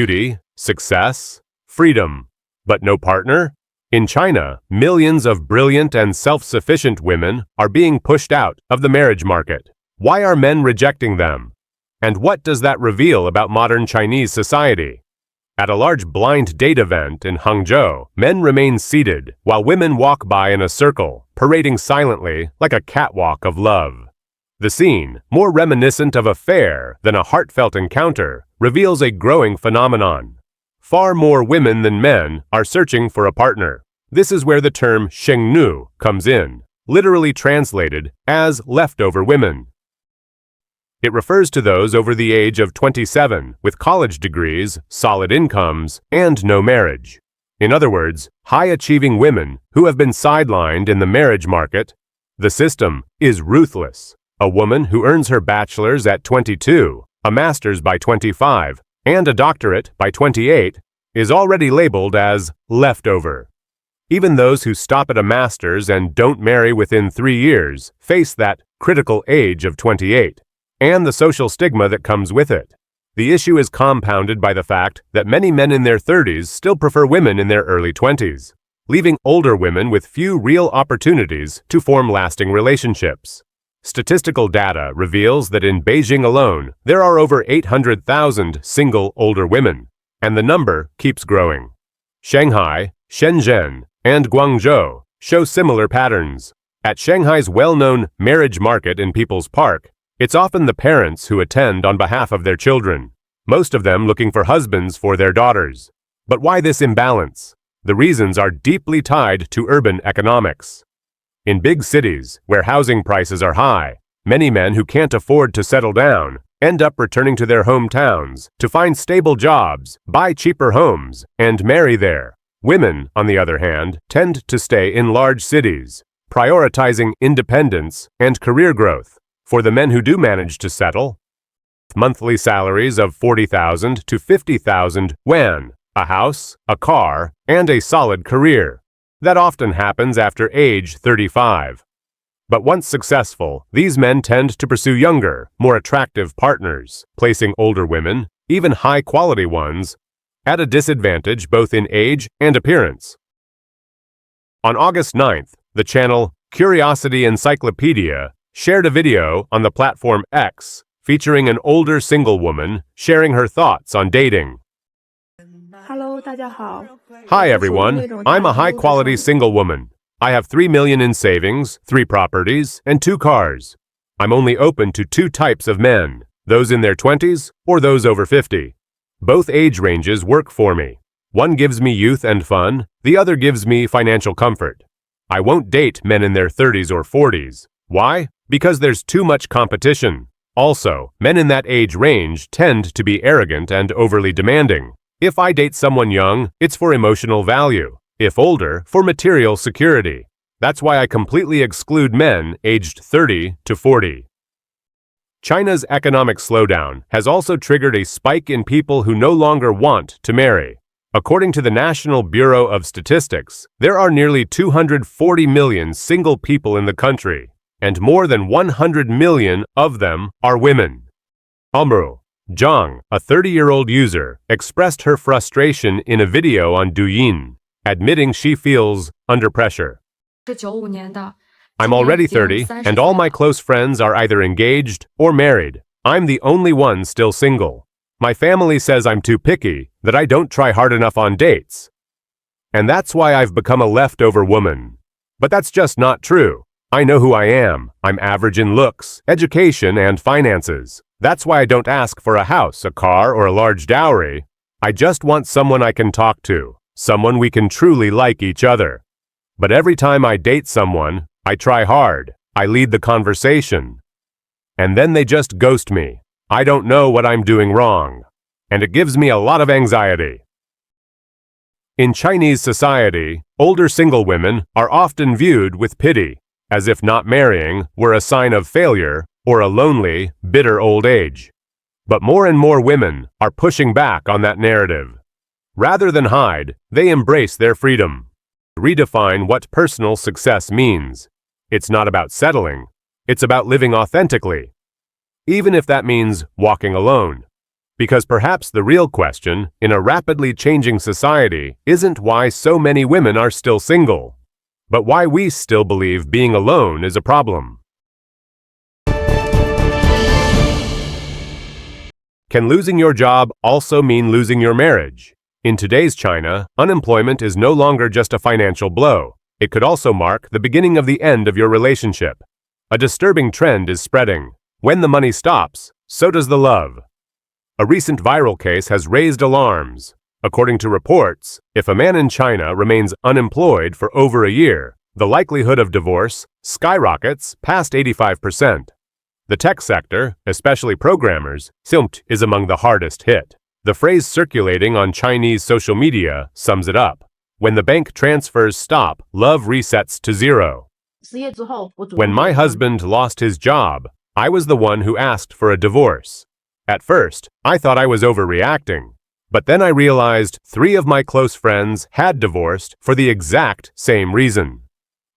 beauty, success, freedom, but no partner? In China, millions of brilliant and self-sufficient women are being pushed out of the marriage market. Why are men rejecting them? And what does that reveal about modern Chinese society? At a large blind date event in Hangzhou, men remain seated while women walk by in a circle, parading silently like a catwalk of love. The scene, more reminiscent of a fair than a heartfelt encounter, reveals a growing phenomenon. Far more women than men are searching for a partner. This is where the term shengnu comes in, literally translated as leftover women. It refers to those over the age of 27 with college degrees, solid incomes, and no marriage. In other words, high-achieving women who have been sidelined in the marriage market. The system is ruthless. A woman who earns her bachelor's at 22, a master's by 25, and a doctorate by 28 is already labeled as leftover. Even those who stop at a master's and don't marry within 3 years face that critical age of 28. And the social stigma that comes with it. The issue is compounded by the fact that many men in their 30s still prefer women in their early 20s, leaving older women with few real opportunities to form lasting relationships. Statistical data reveals that in Beijing alone, there are over 800,000 single older women, and the number keeps growing. Shanghai, Shenzhen, and Guangzhou show similar patterns. At Shanghai's well-known marriage market in People's Park, it's often the parents who attend on behalf of their children, most of them looking for husbands for their daughters. But why this imbalance? The reasons are deeply tied to urban economics. In big cities, where housing prices are high, many men who can't afford to settle down end up returning to their hometowns to find stable jobs, buy cheaper homes, and marry there. Women, on the other hand, tend to stay in large cities, prioritizing independence and career growth. For the men who do manage to settle, monthly salaries of 40,000 to 50,000 yuan, a house, a car, and a solid career. That often happens after age 35. But once successful, these men tend to pursue younger, more attractive partners, placing older women, even high-quality ones, at a disadvantage both in age and appearance. On August 9th, the channel Curiosity Encyclopedia shared a video on the platform X featuring an older single woman sharing her thoughts on dating. Hello, 大家好. Hi everyone, I'm a high-quality single woman. I have 3 million in savings, 3 properties, and 2 cars. I'm only open to 2 types of men, those in their 20s or those over 50. Both age ranges work for me. One gives me youth and fun, the other gives me financial comfort. I won't date men in their 30s or 40s. Why? Because there's too much competition. Also, men in that age range tend to be arrogant and overly demanding. If I date someone young, it's for emotional value. If older, for material security. That's why I completely exclude men aged 30 to 40. China's economic slowdown has also triggered a spike in people who no longer want to marry. According to the National Bureau of Statistics, there are nearly 240 million single people in the country, and more than 100 million of them are women. Amru Zhang, a 30-year-old user, expressed her frustration in a video on Douyin, admitting she feels under pressure. I'm already 30, and all my close friends are either engaged or married. I'm the only one still single. My family says I'm too picky, that I don't try hard enough on dates. And that's why I've become a leftover woman. But that's just not true. I know who I am. I'm average in looks, education, and finances. That's why I don't ask for a house, a car, or a large dowry. I just want someone I can talk to, someone we can truly like each other. But every time I date someone, I try hard. I lead the conversation. And then they just ghost me. I don't know what I'm doing wrong. And it gives me a lot of anxiety. In Chinese society, older single women are often viewed with pity, as if not marrying were a sign of failure or a lonely, bitter old age. But more and more women are pushing back on that narrative. Rather than hide, they embrace their freedom. Redefine what personal success means. It's not about settling. It's about living authentically. Even if that means walking alone. Because perhaps the real question, in a rapidly changing society, isn't why so many women are still single, but why we still believe being alone is a problem. Can losing your job also mean losing your marriage? In today's China, unemployment is no longer just a financial blow. It could also mark the beginning of the end of your relationship. A disturbing trend is spreading. When the money stops, so does the love. A recent viral case has raised alarms. According to reports, if a man in China remains unemployed for over a year, the likelihood of divorce skyrockets past 85%. The tech sector, especially programmers, is among the hardest hit. The phrase circulating on Chinese social media sums it up. When the bank transfers stop, love resets to zero. When my husband lost his job, I was the one who asked for a divorce. At first, I thought I was overreacting. But then I realized 3 of my close friends had divorced for the exact same reason.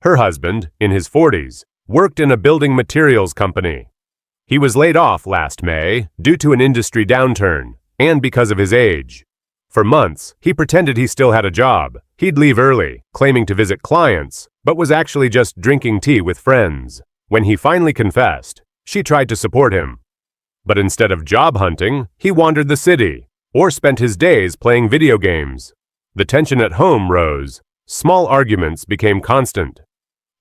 Her husband, in his 40s, worked in a building materials company. He was laid off last May due to an industry downturn and because of his age. For months, he pretended he still had a job. He'd leave early, claiming to visit clients, but was actually just drinking tea with friends. When he finally confessed, she tried to support him. But instead of job hunting, he wandered the city or spent his days playing video games. The tension at home rose. Small arguments became constant.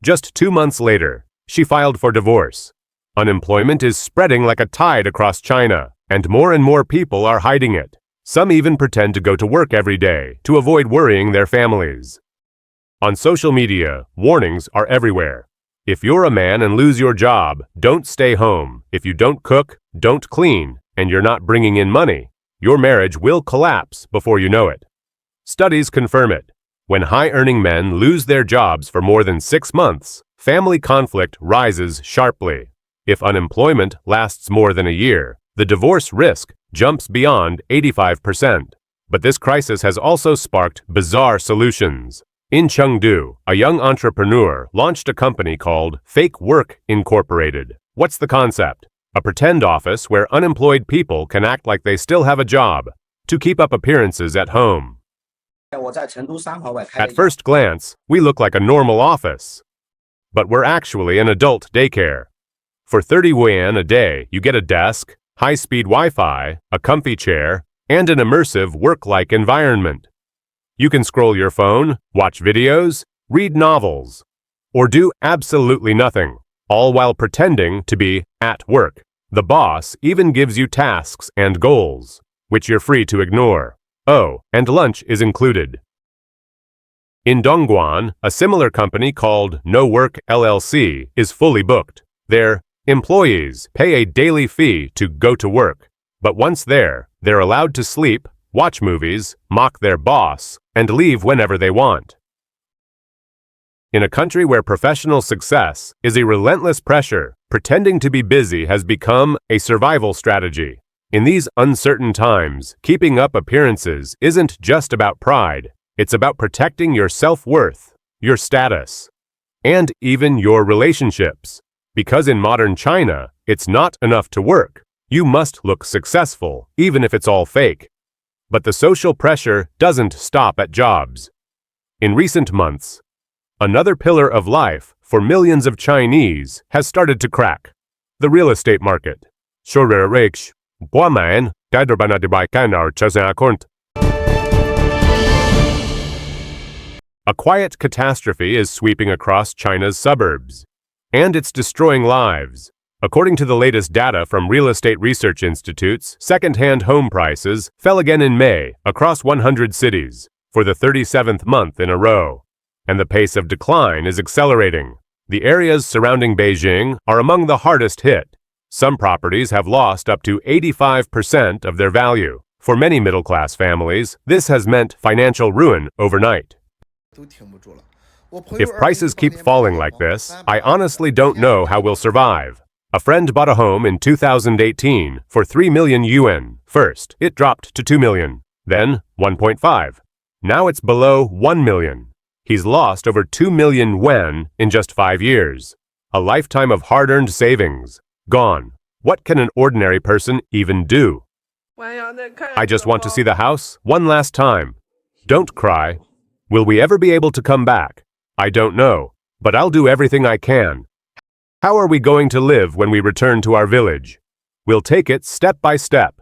Just 2 months later, she filed for divorce. Unemployment is spreading like a tide across China, and more people are hiding it. Some even pretend to go to work every day to avoid worrying their families. On social media, warnings are everywhere. If you're a man and lose your job, don't stay home. If you don't cook, don't clean, and you're not bringing in money, your marriage will collapse before you know it. Studies confirm it. When high-earning men lose their jobs for more than 6 months, family conflict rises sharply. If unemployment lasts more than a year, the divorce risk jumps beyond 85%. But this crisis has also sparked bizarre solutions. In Chengdu, a young entrepreneur launched a company called Fake Work Incorporated. What's the concept? A pretend office where unemployed people can act like they still have a job to keep up appearances at home. At first glance, we look like a normal office, but we're actually an adult daycare. For 30 yuan a day, you get a desk, high-speed Wi-Fi, a comfy chair, and an immersive work-like environment. You can scroll your phone, watch videos, read novels, or do absolutely nothing, all while pretending to be at work. The boss even gives you tasks and goals, which you're free to ignore. Oh, and lunch is included. In Dongguan, a similar company called No Work LLC is fully booked. Their employees pay a daily fee to go to work, but once there, they're allowed to sleep, watch movies, mock their boss, and leave whenever they want. In a country where professional success is a relentless pressure, pretending to be busy has become a survival strategy. In these uncertain times, keeping up appearances isn't just about pride. It's about protecting your self-worth, your status, and even your relationships. Because in modern China, it's not enough to work. You must look successful, even if it's all fake. But the social pressure doesn't stop at jobs. In recent months, another pillar of life for millions of Chinese has started to crack: the real estate market. A quiet catastrophe is sweeping across China's suburbs, and it's destroying lives. According to the latest data from real estate research institutes, second-hand home prices fell again in May across 100 cities for the 37th month in a row, and the pace of decline is accelerating. The areas surrounding Beijing are among the hardest hit. Some properties have lost up to 85% of their value. For many middle-class families, this has meant financial ruin overnight. If prices keep falling like this, I honestly don't know how we'll survive. A friend bought a home in 2018 for 3 million yuan. First, it dropped to 2 million, then 1.5. Now it's below 1 million. He's lost over 2 million yuan in just 5 years. A lifetime of hard-earned savings, gone. What can an ordinary person even do? I just want to see the house one last time. Don't cry. Will we ever be able to come back? I don't know, but I'll do everything I can. How are we going to live when we return to our village? We'll take it step by step.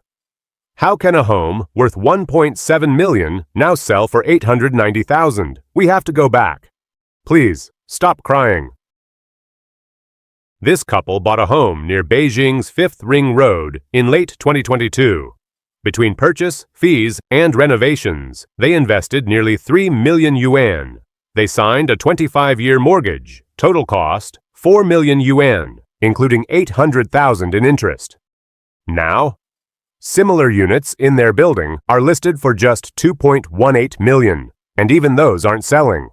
How can a home worth 1.7 million now sell for 890,000? We have to go back. Please, stop crying. This couple bought a home near Beijing's 5th Ring Road in late 2022. Between purchase, fees, and renovations, they invested nearly 3 million yuan. They signed a 25-year mortgage, total cost 4 million yuan, including 800,000 in interest. Now, similar units in their building are listed for just 2.18 million, and even those aren't selling.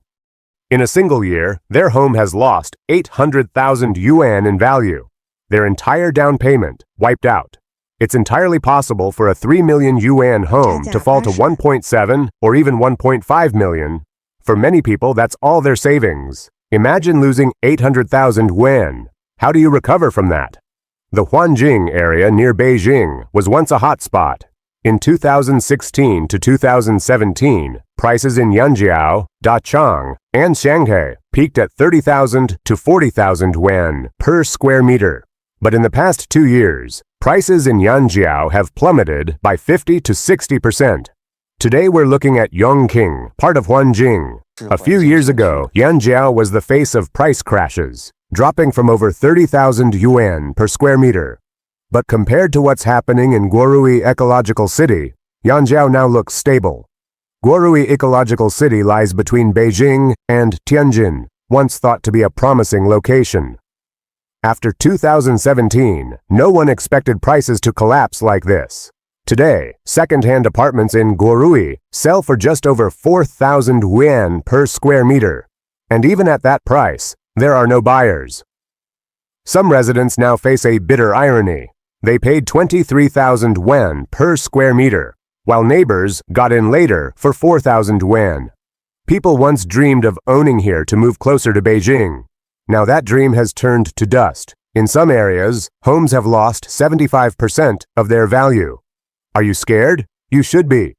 In a single year, their home has lost 800,000 yuan in value. Their entire down payment wiped out. It's entirely possible for a 3 million yuan home to fall to 1.7 or even 1.5 million. For many people, that's all their savings. Imagine losing 800,000 yuan. How do you recover from that? The Huanjing area near Beijing was once a hot spot. In 2016 to 2017, prices in Hangzhou, Dachang, and Shanghai peaked at 30,000 to 40,000 yuan per square meter. But in the past 2 years, prices in Hangzhou have plummeted by 50 to 60%. Today we're looking at Yongqing, part of Huanjing. A few years ago, Hangzhou was the face of price crashes, dropping from over 30,000 yuan per square meter. But compared to what's happening in Guorui Ecological City, Hangzhou now looks stable. Guorui Ecological City lies between Beijing and Tianjin, once thought to be a promising location. After 2017, no one expected prices to collapse like this. Today, second-hand apartments in Guorui sell for just over 4,000 yuan per square meter. And even at that price, there are no buyers. Some residents now face a bitter irony. They paid 23,000 yuan per square meter, while neighbors got in later for 4,000 yuan. People once dreamed of owning here to move closer to Beijing. Now that dream has turned to dust. In some areas, homes have lost 75% of their value. Are you scared? You should be.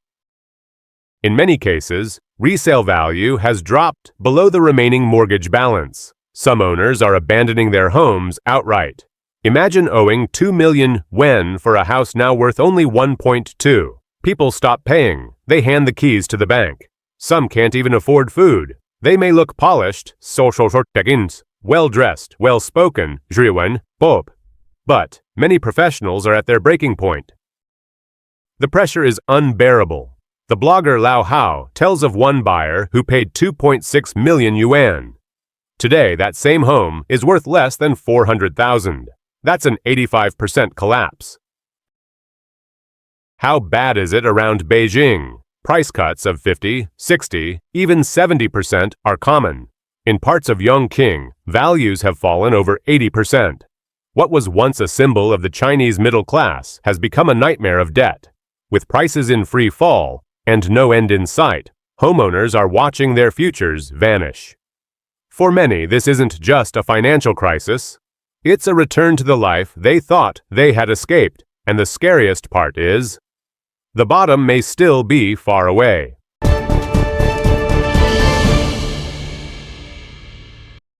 In many cases, resale value has dropped below the remaining mortgage balance. Some owners are abandoning their homes outright. Imagine owing 2 million yuan for a house now worth only 1.2. People stop paying. They hand the keys to the bank. Some can't even afford food. They may look polished, well-dressed, well-spoken, but many professionals are at their breaking point. The pressure is unbearable. The blogger Lao Hao tells of one buyer who paid 2.6 million yuan. Today, that same home is worth less than 400,000. That's an 85% collapse. How bad is it around Beijing? Price cuts of 50, 60, even 70% are common. In parts of Yongqing, values have fallen over 80%. What was once a symbol of the Chinese middle class has become a nightmare of debt. With prices in free fall and no end in sight, homeowners are watching their futures vanish. For many, this isn't just a financial crisis. It's a return to the life they thought they had escaped, and the scariest part is, the bottom may still be far away.